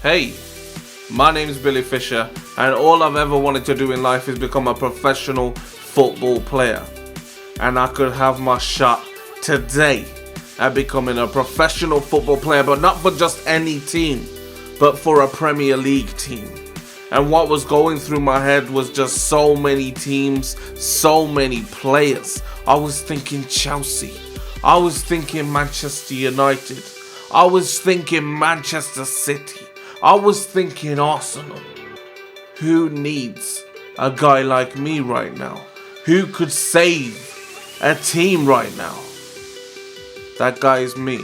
Hey, my name is Billy Fisher, and all I've ever wanted to do in life is become a professional football player. And I could have my shot today at becoming a professional football player, but not for just any team, but for a Premier League team. And what was going through my head was just so many teams, so many players. I was thinking Chelsea. I was thinking Manchester United. I was thinking Manchester City. I was thinking Arsenal. Who needs a guy like me right now? Who could save a team right now? That guy is me.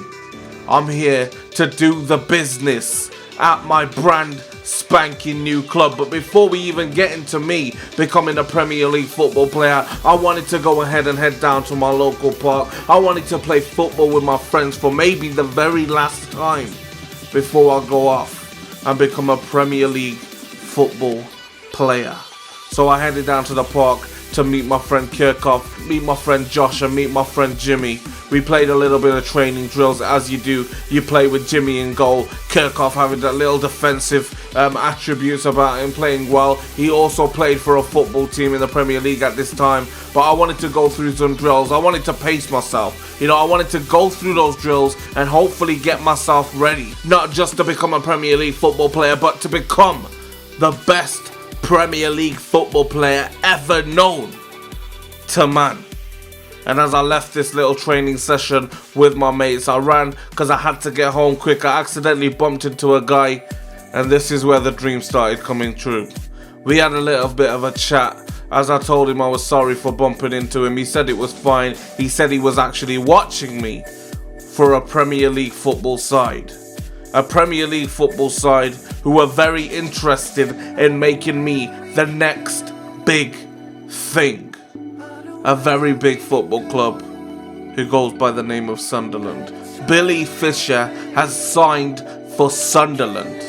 I'm here to do the business at my brand spanking new club. But before we even get into me becoming a Premier League football player, I wanted to go ahead and head down to my local park. I wanted to play football with my friends for maybe the very last time before I go off and become a Premier League football player. So I headed down to the park to meet my friend Kirkhoff, meet my friend Josh, and meet my friend Jimmy. We played a little bit of training drills, as you do. You play with Jimmy in goal. Kirkhoff having that little defensive attributes about him, playing well. He also played for a football team in the Premier League at this time. But I wanted to go through some drills. I wanted to pace myself. I wanted to go through those drills and hopefully get myself ready. Not just to become a Premier League football player, but to become the best Premier League football player ever known to man. And as I left this little training session with my mates, I ran because I had to get home quick. I accidentally bumped into a guy, and this is where the dream started coming true. We had a little bit of a chat. As I told him I was sorry for bumping into him, he said it was fine. He said he was actually watching me for a Premier League football side. A Premier League football side who were very interested in making me the next big thing. A very big football club who goes by the name of Sunderland. Billy Fisher has signed for Sunderland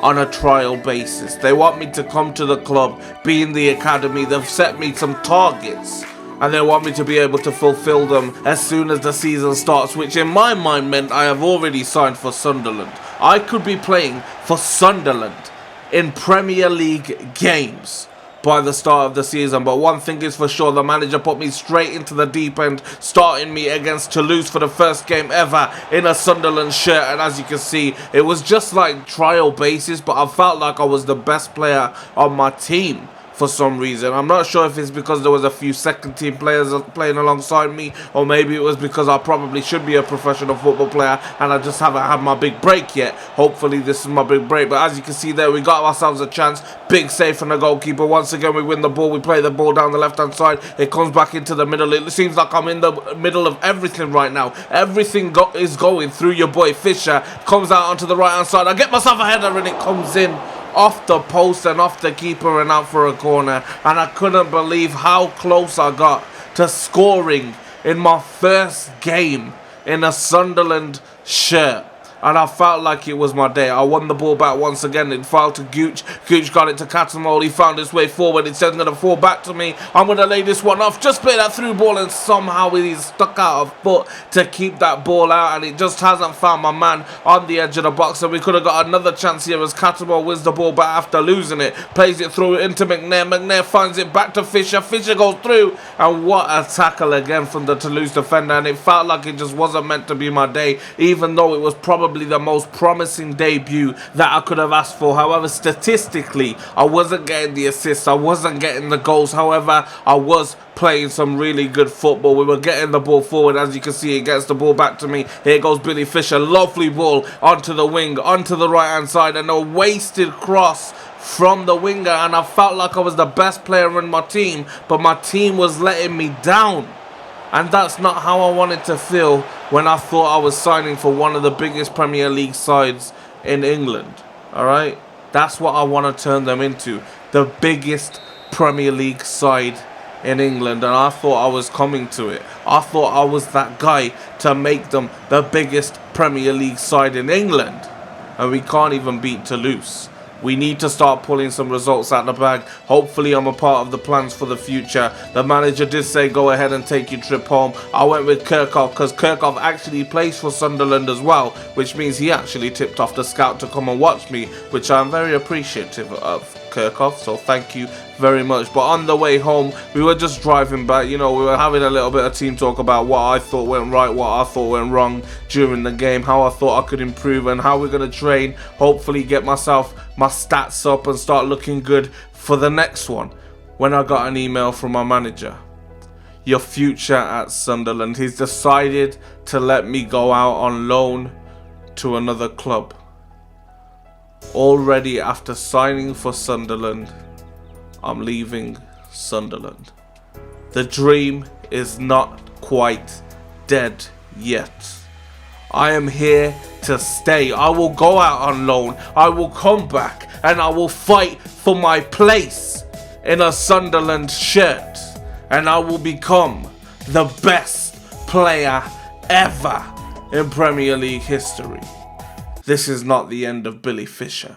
on a trial basis. They want me to come to the club, be in the academy. They've set me some targets, and they want me to be able to fulfill them as soon as the season starts, which in my mind meant I have already signed for Sunderland. I could be playing for Sunderland in Premier League games by the start of the season. But one thing is for sure, the manager put me straight into the deep end, starting me against Toulouse for the first game ever in a Sunderland shirt. And as you can see, it was just like trial basis, but I felt like I was the best player on my team for some reason. I'm not sure if it's because there was a few second team players playing alongside me, or maybe it was because I probably should be a professional football player and I just haven't had my big break yet. Hopefully this is my big break. But as you can see there, we got ourselves a chance. Big save from the goalkeeper. Once again we win the ball. We play the ball down the left hand side. It comes back into the middle. It seems like I'm in the middle of everything right now. Everything is going through your boy Fisher. Comes out onto the right hand side. I get myself a header and it comes in off the post and off the keeper and out for a corner. And I couldn't believe how close I got to scoring in my first game in a Sunderland shirt. And I felt like it was my day. I won the ball back once again. It fell to Gooch. Gooch got it to Catamol. He found his way forward. It's going to fall back to me. I'm going to lay this one off. Just play that through ball, and somehow he's stuck out a foot to keep that ball out. And it just hasn't found my man on the edge of the box. And we could have got another chance here as Catamol wins the ball back after losing it. Plays it through into McNair. McNair finds it back to Fisher. Fisher goes through. And what a tackle again from the Toulouse defender. And it felt like it just wasn't meant to be my day, even though it was probably the most promising debut that I could have asked for. However, statistically, I wasn't getting the assists, I wasn't getting the goals. However, I was playing some really good football. We were getting the ball forward. As you can see, it gets the ball back to me. Here goes Billy Fisher. Lovely ball onto the wing, onto the right hand side, and a wasted cross from the winger. And I felt like I was the best player in my team, but my team was letting me down. And that's not how I wanted to feel when I thought I was signing for one of the biggest Premier League sides in England. Alright? That's what I want to turn them into. The biggest Premier League side in England. And I thought I was coming to it. I thought I was that guy to make them the biggest Premier League side in England. And we can't even beat Toulouse. We need to start pulling some results out the bag. Hopefully I'm a part of the plans for the future. The manager did say go ahead and take your trip home. I went with Kirkhoff because Kirkhoff actually plays for Sunderland as well, which means he actually tipped off the scout to come and watch me, which I'm very appreciative of, Kirkhoff, so thank you very much. But on the way home, we were just driving back, you know, we were having a little bit of team talk about what I thought went right, what I thought went wrong during the game, how I thought I could improve, and how we're going to train, hopefully get my stats up and start looking good for the next one. When I got an email from my manager, your future at Sunderland, he's decided to let me go out on loan to another club. Already after signing for Sunderland, I'm leaving Sunderland. The dream is not quite dead yet. I am here to stay. I will go out on loan. I will come back and I will fight for my place in a Sunderland shirt. And I will become the best player ever in Premier League history. This is not the end of Billy Fisher.